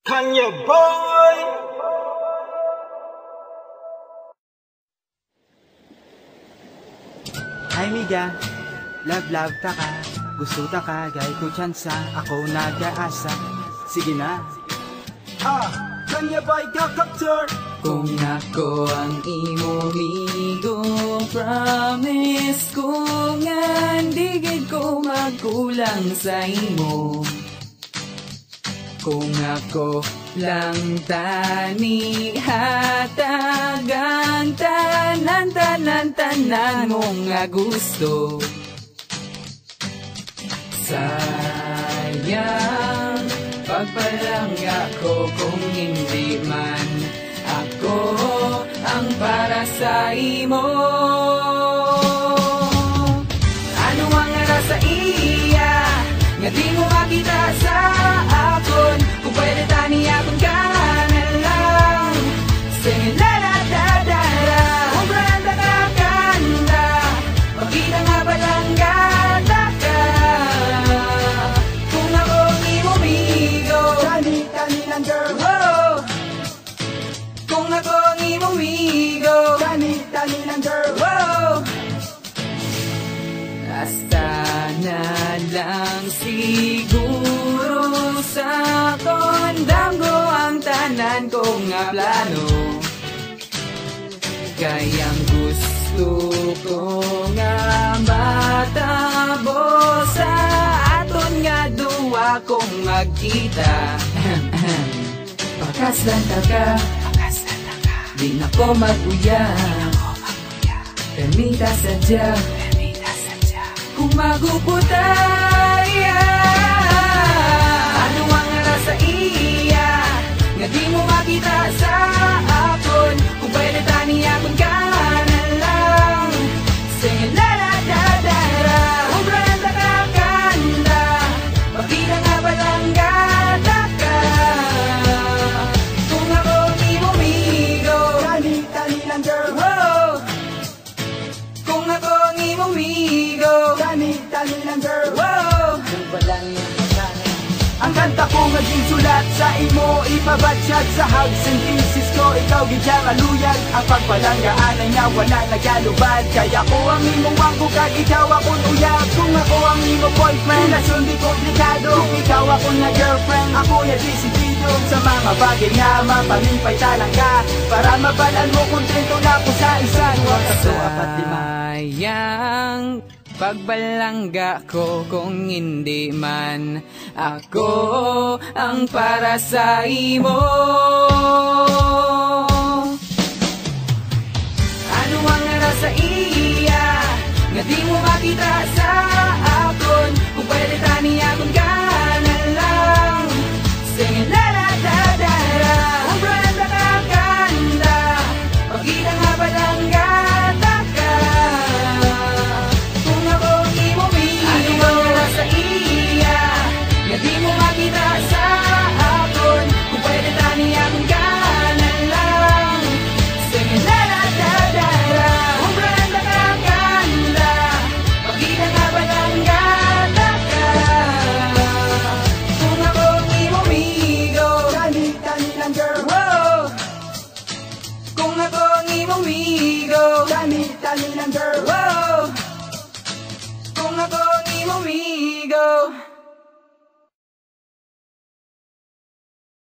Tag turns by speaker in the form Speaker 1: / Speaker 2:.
Speaker 1: Kanye boy.
Speaker 2: Hi miga, love taka. Gusto taka, gay ko tsansa. Ako nag-aasa, sige na.
Speaker 1: Kanye boy kakaptur.
Speaker 2: Kung ako ang imomigo, promise ko nga digid ko magkulang sa imo. Kung ako lang tani hatagang tanan mong nga gusto. Sayang pagpalangga ko kung hindi man ako ang para sa imo. Ano ang nasa iya nga di mo makita sa akon? Kung pwede tani akong ka na lang. Singin la la da da da. Kung branda ka kanda, makita nga balangga ka. Kung ako ang imomigo,
Speaker 1: Tani lang girl.
Speaker 2: oh. Kung ako ang imomigo,
Speaker 1: Tani lang girl.
Speaker 2: oh. Basta na lang siguro sa kondam ko ang tanan kong nga plano. Kayang gusto ko nga matabo sa aton nga duwa kong magkita. Pakas lang taka, di na ko mag-uya. Permita sadya, kung maguputaya. Ano ang nasa iya nga di mo makita sa akon? Kung pwede tani akon ka na lang. Singin la la da da da. Kung branda ka kanda, makita nga balangga ka. Kung ako ang imomigo,
Speaker 1: Tani lang girl.
Speaker 2: oh. Kung ako ang imomigo,
Speaker 1: Tani lang girl.
Speaker 2: oh.
Speaker 1: Ang kanta ko maging sulat sa imo, ipabatsyag sa hugs and kisses ko. Ikaw gidyang aluyag, ang pagpalanggaan ay nga wala nagalubad. Kaya ko ang imong wangko kag ikaw akong uyab. Kung ako ang imo boyfriend, relasyon di komplikado. Kung ikaw ako na girlfriend, ako na disiplido. Sa mga bagay nga mapalipay talang ka, para mabalan mo kontento na ko sa isa. 2, 3, 4, 5.
Speaker 2: Sayang pagbalangga ko kung hindi man ako ang para sa imo. Ano ang nasa iya nga di mo makita sa akon? Kung pwede tani akon ka na lang. Singin la la da da da. Kung branda ka kanda, makita nga balangga ka. Kung ako ang imomigo, ano ang nasa iya nga di mo makita sa akon? Kung pwede tani akon ka na lang. Singin la la da da da. Kung branda ka kanda, makita nga balangga ka. Kung ako ang imomigo,
Speaker 1: Tani lang girl.
Speaker 2: oh. Kung ako ang imomigo,
Speaker 1: Tani lang girl.
Speaker 2: oh. Kung ako ang imomigo,